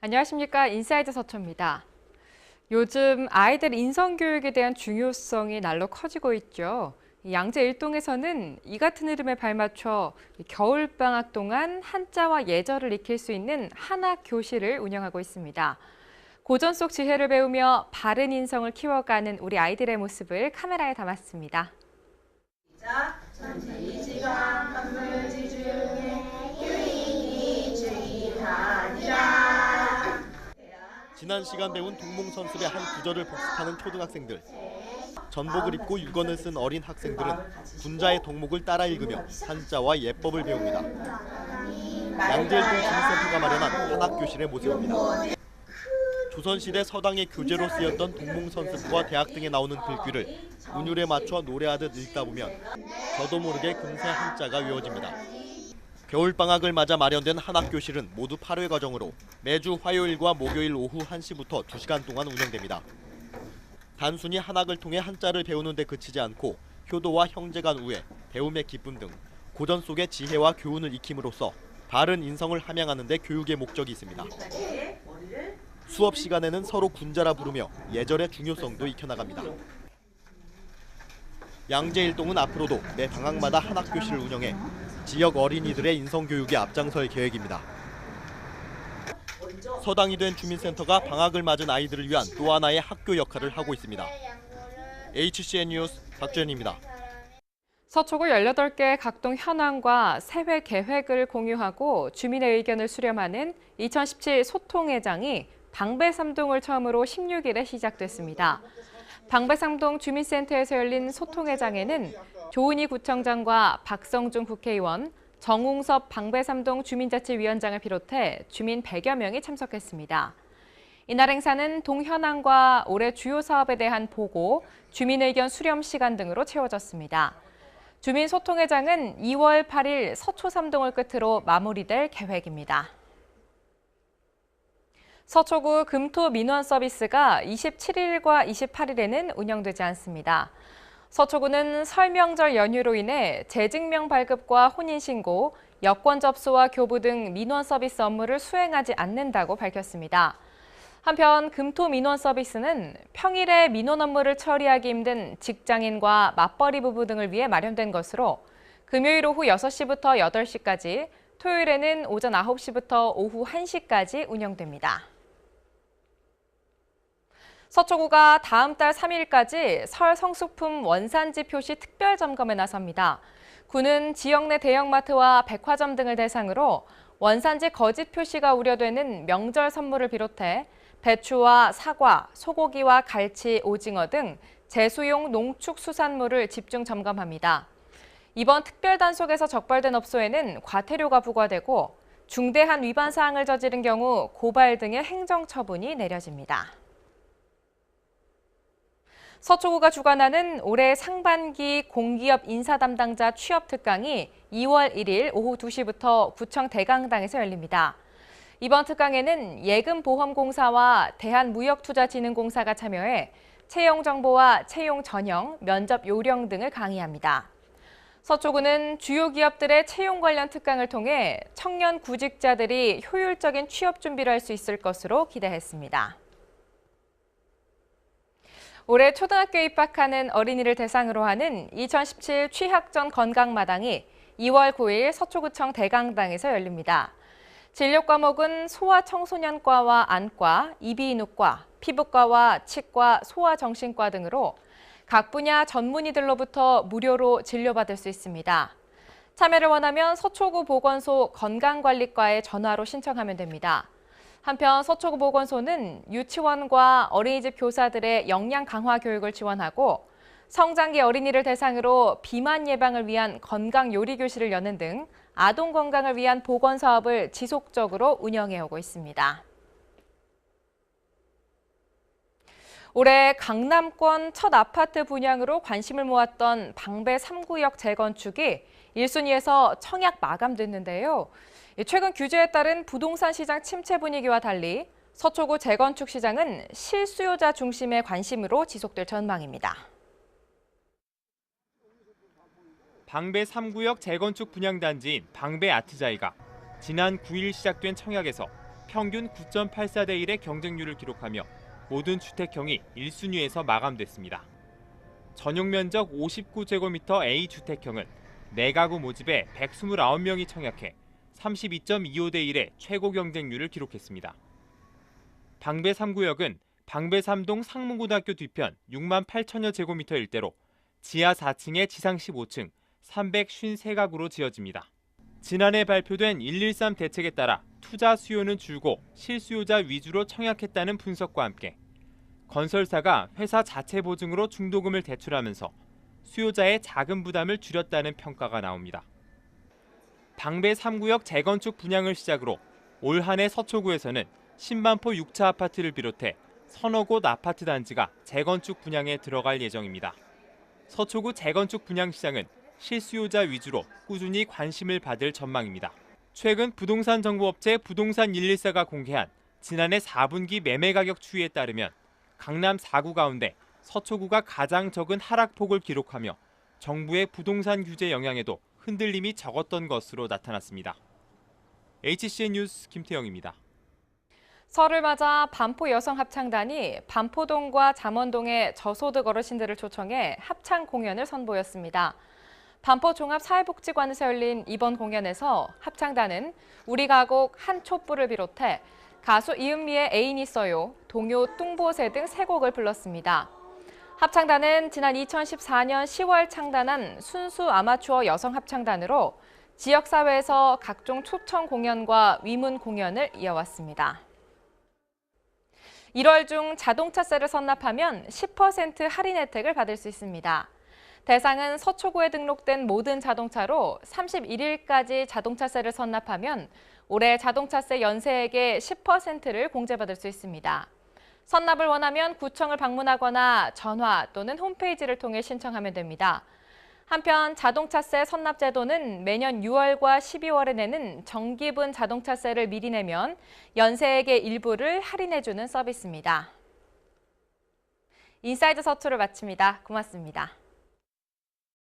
안녕하십니까. 인사이드 서초입니다. 요즘 아이들 인성교육에 대한 중요성이 날로 커지고 있죠. 양재 일동에서는 이 같은 흐름에 발맞춰 겨울방학 동안 한자와 예절을 익힐 수 있는 한학 교실을 운영하고 있습니다. 고전 속 지혜를 배우며 바른 인성을 키워가는 우리 아이들의 모습을 카메라에 담았습니다. 천지지강 강물지중에 유인이 주의하니라. 지난 시간 배운 동몽선습의 한 구절을 복습하는 초등학생들. 전복을 입고 유건을 쓴 어린 학생들은 군자의 동목을 따라 읽으며 한자와 예법을 배웁니다. 양재일동 주민센터가 마련한 한학교실의 모습입니다. 조선시대 서당의 교재로 쓰였던 동몽선습과 대학 등에 나오는 글귀를 운율에 맞춰 노래하듯 읽다 보면 저도 모르게 금세 한자가 외워집니다. 겨울방학을 맞아 마련된 한학교실은 모두 8회 과정으로 매주 화요일과 목요일 오후 1시부터 2시간 동안 운영됩니다. 단순히 한학을 통해 한자를 배우는 데 그치지 않고 효도와 형제간 우애, 배움의 기쁨 등 고전 속의 지혜와 교훈을 익힘으로써 바른 인성을 함양하는 데 교육의 목적이 있습니다. 수업 시간에는 서로 군자라 부르며 예절의 중요성도 익혀나갑니다. 양재일동은 앞으로도 매 방학마다 한학교실을 운영해 지역 어린이들의 인성교육에 앞장설 계획입니다. 서당이 된 주민센터가 방학을 맞은 아이들을 위한 또 하나의 학교 역할을 하고 있습니다. HCN 뉴스 박주현입니다. 서초구 18개 각동 현황과 세회 계획을 공유하고 주민의 의견을 수렴하는 2017 소통회장이 방배삼동을 처음으로 16일에 시작됐습니다. 방배삼동 주민센터에서 열린 소통회장에는 조은희 구청장과 박성중 국회의원, 정웅섭 방배삼동 주민자치위원장을 비롯해 주민 100여 명이 참석했습니다. 이날 행사는 동현황과 올해 주요 사업에 대한 보고, 주민 의견 수렴 시간 등으로 채워졌습니다. 주민소통회장은 2월 8일 서초 3동을 끝으로 마무리될 계획입니다. 서초구 금토 민원 서비스가 27일과 28일에는 운영되지 않습니다. 서초구는 설 명절 연휴로 인해 재증명 발급과 혼인신고, 여권 접수와 교부 등 민원 서비스 업무를 수행하지 않는다고 밝혔습니다. 한편 금토 민원 서비스는 평일에 민원 업무를 처리하기 힘든 직장인과 맞벌이 부부 등을 위해 마련된 것으로 금요일 오후 6시부터 8시까지, 토요일에는 오전 9시부터 오후 1시까지 운영됩니다. 서초구가 다음 달 3일까지 설 성수품 원산지 표시 특별 점검에 나섭니다. 구는 지역 내 대형마트와 백화점 등을 대상으로 원산지 거짓 표시가 우려되는 명절 선물을 비롯해 배추와 사과, 소고기와 갈치, 오징어 등 제수용 농축수산물을 집중 점검합니다. 이번 특별 단속에서 적발된 업소에는 과태료가 부과되고 중대한 위반 사항을 저지른 경우 고발 등의 행정처분이 내려집니다. 서초구가 주관하는 올해 상반기 공기업 인사 담당자 취업 특강이 2월 1일 오후 2시부터 구청 대강당에서 열립니다. 이번 특강에는 예금보험공사와 대한무역투자진흥공사가 참여해 채용 정보와 채용 전형, 면접 요령 등을 강의합니다. 서초구는 주요 기업들의 채용 관련 특강을 통해 청년 구직자들이 효율적인 취업 준비를 할 수 있을 것으로 기대했습니다. 올해 초등학교에 입학하는 어린이를 대상으로 하는 2017 취학전 건강마당이 2월 9일 서초구청 대강당에서 열립니다. 진료 과목은 소아청소년과와 안과, 이비인후과, 피부과와 치과, 소아정신과 등으로 각 분야 전문의들로부터 무료로 진료받을 수 있습니다. 참여를 원하면 서초구 보건소 건강관리과에 전화로 신청하면 됩니다. 한편 서초구 보건소는 유치원과 어린이집 교사들의 역량 강화 교육을 지원하고 성장기 어린이를 대상으로 비만 예방을 위한 건강 요리 교실을 여는 등 아동 건강을 위한 보건 사업을 지속적으로 운영해오고 있습니다. 올해 강남권 첫 아파트 분양으로 관심을 모았던 방배 3구역 재건축이 1순위에서 청약 마감됐는데요. 최근 규제에 따른 부동산 시장 침체 분위기와 달리 서초구 재건축 시장은 실수요자 중심의 관심으로 지속될 전망입니다. 방배 3구역 재건축 분양단지인 방배 아트자이가 지난 9일 시작된 청약에서 평균 9.84대 1의 경쟁률을 기록하며 모든 주택형이 1순위에서 마감됐습니다. 전용 면적 59제곱미터 A주택형은 4가구 모집에 129명이 청약해 32.25대 1의 최고 경쟁률을 기록했습니다. 방배 3구역은 방배 3동 상문고등학교 뒤편 6만 8천여 제곱미터 일대로 지하 4층에 지상 15층 353가구로 지어집니다. 지난해 발표된 113 대책에 따라 투자 수요는 줄고 실수요자 위주로 청약했다는 분석과 함께 건설사가 회사 자체 보증으로 중도금을 대출하면서 수요자의 자금 부담을 줄였다는 평가가 나옵니다. 방배 3구역 재건축 분양을 시작으로 올 한 해 서초구에서는 10만포 6차 아파트를 비롯해 서너 곳 아파트 단지가 재건축 분양에 들어갈 예정입니다. 서초구 재건축 분양 시장은 실수요자 위주로 꾸준히 관심을 받을 전망입니다. 최근 부동산 정보업체 부동산 114가 공개한 지난해 4분기 매매 가격 추이에 따르면 강남 4구 가운데 서초구가 가장 적은 하락폭을 기록하며 정부의 부동산 규제 영향에도 흔들림이 적었던 것으로 나타났습니다. HCN 뉴스 김태영입니다. 설을 맞아 반포 여성합창단이 반포동과 잠원동의 저소득 어르신들을 초청해 합창 공연을 선보였습니다. 반포 종합사회복지관에서 열린 이번 공연에서 합창단은 우리 가곡 한 촛불을 비롯해 가수 이은미의 애인 있어요, 동요 뚱보새 등 3곡을 불렀습니다. 합창단은 지난 2014년 10월 창단한 순수 아마추어 여성 합창단으로 지역사회에서 각종 초청 공연과 위문 공연을 이어왔습니다. 1월 중 자동차세를 선납하면 10% 할인 혜택을 받을 수 있습니다. 대상은 서초구에 등록된 모든 자동차로 31일까지 자동차세를 선납하면 올해 자동차세 연세액의 10%를 공제받을 수 있습니다. 선납을 원하면 구청을 방문하거나 전화 또는 홈페이지를 통해 신청하면 됩니다. 한편 자동차세 선납 제도는 매년 6월과 12월에 내는 정기분 자동차세를 미리 내면 연세액의 일부를 할인해주는 서비스입니다. 인사이드 서초를 마칩니다. 고맙습니다.